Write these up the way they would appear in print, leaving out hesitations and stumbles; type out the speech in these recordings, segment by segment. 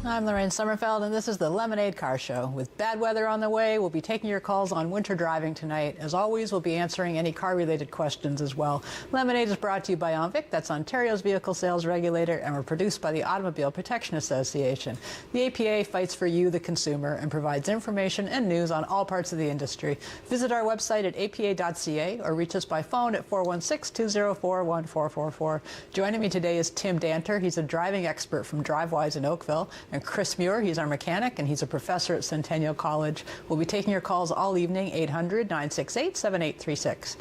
I'm Lorraine Sommerfeld, and this is the Lemonade Car Show. With bad weather on the way, we'll be taking your calls on winter driving tonight. As always, we'll be answering any car-related questions as well. Lemonade is brought to you by OMVIC, that's Ontario's vehicle sales regulator, and we're produced by the Automobile Protection Association. The APA fights for you, the consumer, and provides information and news on all parts of the industry. Visit our website at apa.ca or reach us by phone at 416-204-1444. Joining me today is Tim Danter. He's a driving expert from DriveWise in Oakville. And Chris Muir, he's our mechanic, and he's a professor at Centennial College. We'll be taking your calls all evening, 800-968-7836.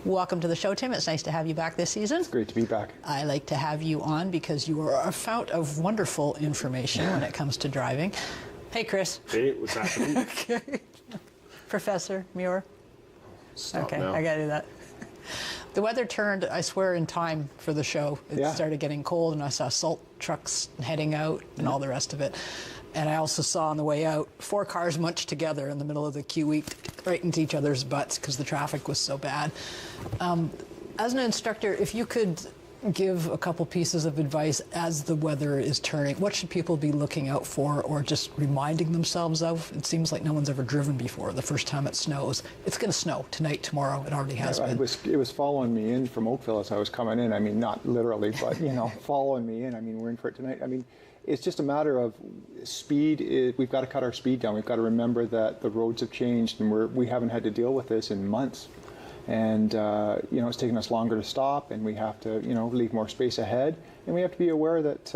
Welcome to the show, Tim. It's nice to have you back this season. It's great to be back. I like to have you on because you are a fount of wonderful information when it comes to driving. Hey, Chris. Hey, what's happening? Okay. Professor Muir. Stop okay, now. I gotta do that. The weather turned, I swear, in time for the show. It started getting cold, and I saw salt trucks heading out and all the rest of it. And I also saw on the way out 4 cars munched together in the middle of the QE right into each other's butts because the traffic was so bad. As an instructor, if you could give a couple pieces of advice as the weather is turning, what should people be looking out for or just reminding themselves of? It seems like no one's ever driven before the first time it snows. It's going to snow tonight, tomorrow. It already has been. It was following me in from Oakville as I was coming in. I mean, not literally, but, following me in. I mean, we're in for it tonight. I mean, it's just a matter of speed. We've got to cut our speed down. We've got to remember that the roads have changed and we haven't had to deal with this in months. And, it's taking us longer to stop, and we have to, leave more space ahead. And we have to be aware that,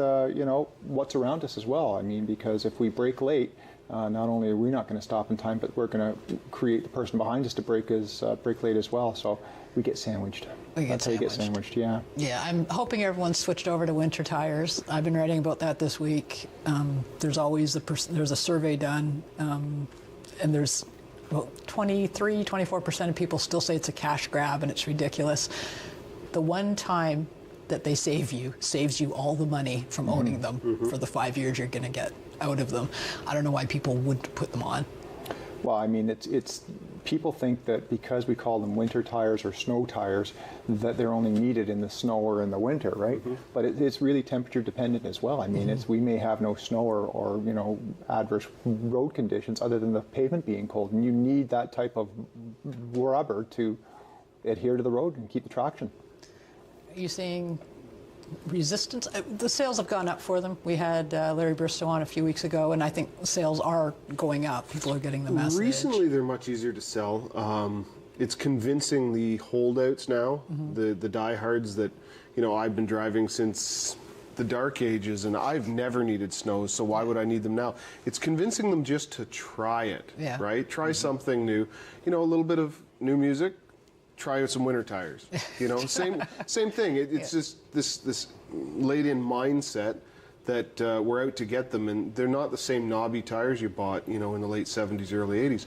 what's around us as well. I mean, because if we brake late, not only are we not going to stop in time, but we're going to create the person behind us to brake late as well. So we get sandwiched. That's how you get sandwiched, yeah. Yeah, I'm hoping everyone's switched over to winter tires. I've been writing about that this week. There's always there's a survey done, and there's 24% of people still say it's a cash grab and it's ridiculous. The one time that they saves you all the money from owning them for the 5 years you're going to get out of them. I don't know why people would put them on. Well, I mean, it's people think that because we call them winter tires or snow tires, that they're only needed in the snow or in the winter, right? But it's really temperature dependent as well. I mean, we may have no snow or adverse road conditions other than the pavement being cold, and you need that type of rubber to adhere to the road and keep the traction. Are you seeing resistance? The sales have gone up for them. We had Larry Bristow on a few weeks ago, and I think sales are going up. People are getting the message. Recently, they're much easier to sell. It's convincing the holdouts now, the diehards that, I've been driving since the dark ages, and I've never needed snows, so why would I need them now? It's convincing them just to try it, right? Try something new. A little bit of new music. Try out some winter tires. Same thing. It's just this laid-in mindset that we're out to get them, and they're not the same knobby tires you bought, in the late 70s, early 80s.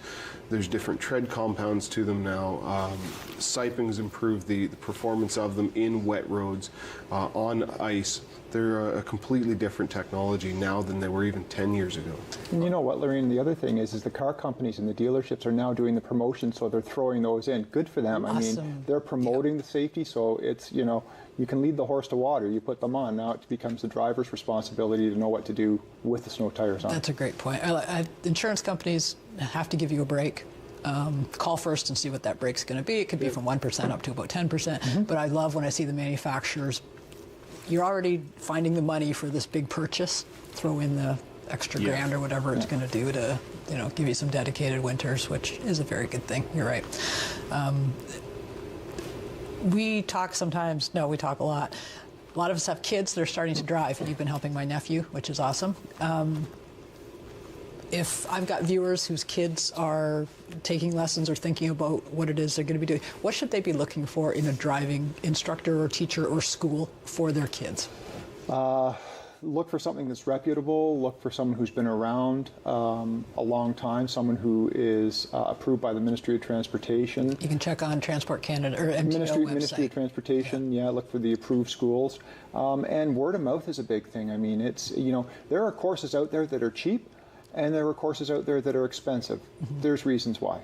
There's different tread compounds to them now. Siping's improved the performance of them in wet roads, on ice. They're a completely different technology now than they were even 10 years ago. And you know what, Lorraine, the other thing is the car companies and the dealerships are now doing the promotion, so they're throwing those in. Good for them. Awesome. I mean, they're promoting the safety, so it's, you can lead the horse to water. You put them on. Now it becomes the driver's responsibility to know what to do with the snow tires on. That's a great point. Insurance companies have to give you a break. Call first and see what that break's going to be. It could be from 1% up to about 10%. But I love when I see the manufacturers, you're already finding the money for this big purchase. Throw in the extra grand or whatever it's going to do to, give you some dedicated winters, which is a very good thing. You're right. We talk sometimes. No, we talk a lot. A lot of us have kids that are starting to drive. You've been helping my nephew, which is awesome. If I've got viewers whose kids are taking lessons or thinking about what it is they're going to be doing, what should they be looking for in a driving instructor or teacher or school for their kids? Look for something that's reputable. Look for someone who's been around a long time, someone who is approved by the Ministry of Transportation. You can check on Transport Canada or MTO Ministry of Transportation, look for the approved schools. And word of mouth is a big thing. I mean, it's, there are courses out there that are cheap, and there are courses out there that are expensive. There's reasons why.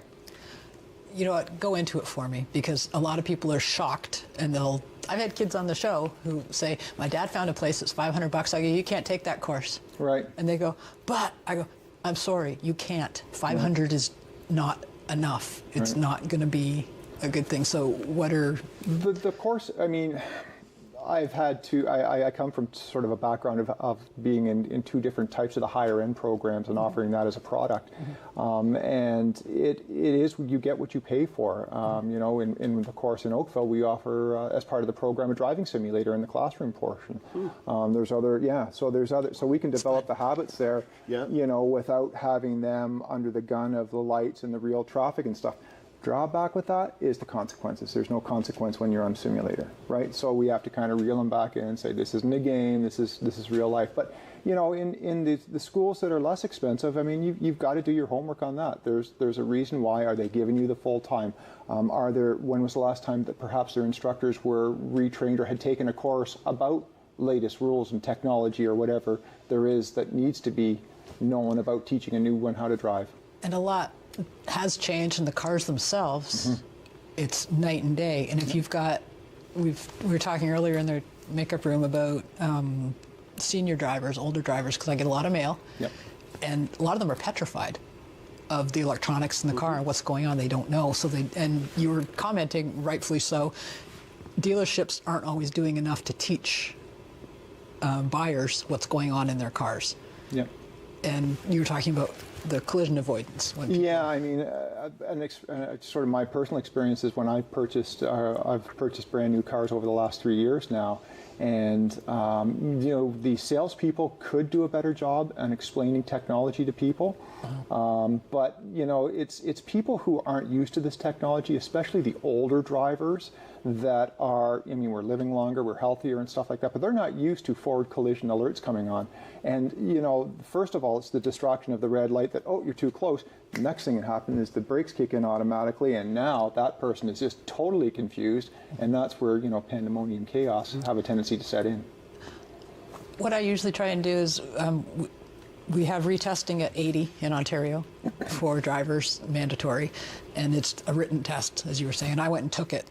You know what, go into it for me, because a lot of people are shocked, and I've had kids on the show who say, my dad found a place that's $500. I go, you can't take that course. Right. And they go, but I go, I'm sorry, you can't. 500 is not enough. It's not going to be a good thing. So what are... The course, I mean, I've had to, I come from sort of a background of being in two different types of the higher end programs and offering that as a product. And it is, you get what you pay for. You know, in the course in Oakville, we offer, as part of the program, a driving simulator in the classroom portion. There's other, so we can develop the habits there, you know, without having them under the gun of the lights and the real traffic and stuff. Drawback with that is the consequences. There's no consequence when you're on simulator, right? So we have to kind of reel them back in and say, this isn't a game, this is real life. But, you know, in the schools that are less expensive, I mean, you've got to do your homework on that. There's a reason why. Are they giving you the full time? When was the last time that perhaps their instructors were retrained or had taken a course about latest rules and technology or whatever there is that needs to be known about teaching a new one how to drive? And a lot has changed in the cars themselves. It's night and day. And if you've got, we were talking earlier in the makeup room about senior drivers, older drivers, because I get a lot of mail, and a lot of them are petrified of the electronics in the car and what's going on. They don't know. So and you were commenting, rightfully so, dealerships aren't always doing enough to teach buyers what's going on in their cars. And you were talking about the collision avoidance. I mean, sort of my personal experience is when I've purchased brand new cars over the last 3 years now, and you know, the salespeople could do a better job in explaining technology to people, but you know, it's people who aren't used to this technology, especially the older drivers that are, I mean, we're living longer, we're healthier and stuff like that, but they're not used to forward collision alerts coming on. And, you know, first of all, it's the distraction of the red light that, oh, you're too close. The next thing that happens is the brakes kick in automatically, and now that person is just totally confused, and that's where, you know, pandemonium chaos have a tendency to set in. What I usually try and do is we have retesting at 80 in Ontario for drivers, mandatory, and it's a written test, as you were saying. I went and took it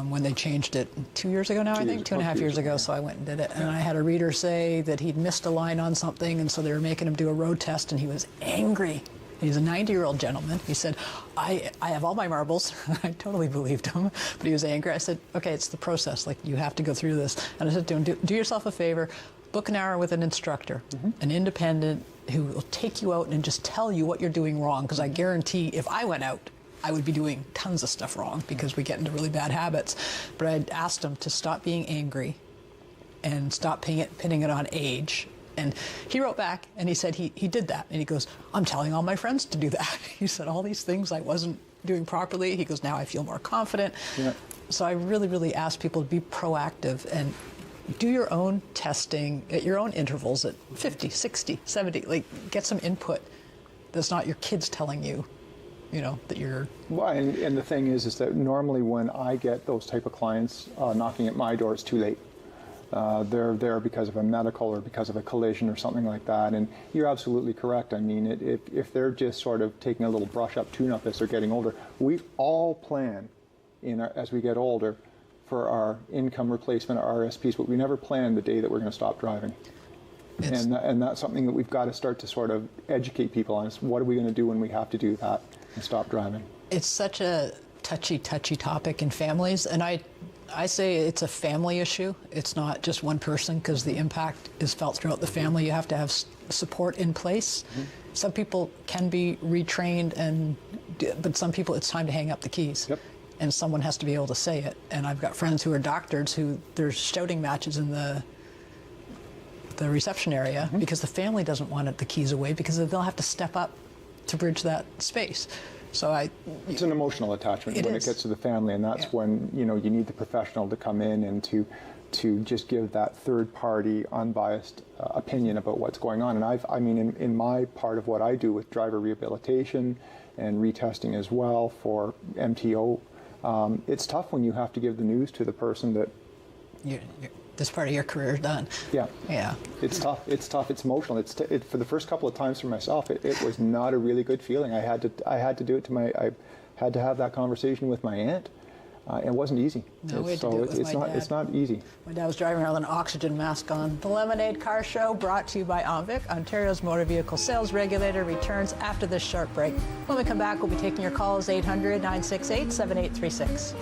when they changed it 2 years ago now, I think, 2.5 years ago, so I went and did it. And I had a reader say that he'd missed a line on something, and so they were making him do a road test, and he was angry. He's a 90-year-old gentleman. He said, I have all my marbles. I totally believed him, but he was angry. I said, okay, it's the process. Like, you have to go through this. And I said to him, do yourself a favor, book an hour with an instructor, an independent who will take you out and just tell you what you're doing wrong, because I guarantee if I went out, I would be doing tons of stuff wrong because we get into really bad habits. But I'd asked him to stop being angry and stop pinning it on age. And he wrote back and he said he did that. And he goes, I'm telling all my friends to do that. He said all these things I wasn't doing properly. He goes, now I feel more confident. So I really, really ask people to be proactive and do your own testing at your own intervals at 50, 60, 70. Like, get some input that's not your kids telling you. You know, that you're... Well, and the thing is that normally when I get those type of clients knocking at my door, it's too late. They're there because of a medical or because of a collision or something like that. And you're absolutely correct. I mean, if they're just sort of taking a little brush-up, tune-up as they're getting older, we all plan as we get older for our income replacement, our RSPs, but we never plan the day that we're going to stop driving. And that's something that we've got to start to sort of educate people on. Is what are we going to do when we have to do that and stop driving? It's such a touchy topic in families, and I say it's a family issue. It's not just one person, because the impact is felt throughout the family. You have to have support in place. Some people can be retrained, but some people it's time to hang up the keys. And someone has to be able to say it. And I've got friends who are doctors who there's shouting matches in the reception area because the family doesn't want the keys away because they'll have to step up to bridge that space. So it's an emotional attachment when it gets to the family, and that's when you need the professional to come in and to just give that third-party, unbiased opinion about what's going on. And I mean, in my part of what I do with driver rehabilitation and retesting as well for MTO, it's tough when you have to give the news to the person that this part of your career is done. It's tough. It's emotional. For the first couple of times for myself, it was not a really good feeling. I had to do it I had to have that conversation with my aunt It wasn't easy. No, we had to do it with my dad. It's not easy. My dad was driving around with an oxygen mask on. The Lemonade Car Show, brought to you by OMVIC, Ontario's motor vehicle sales regulator, returns after this short break. When we come back, we'll be taking your calls 800-968-7836.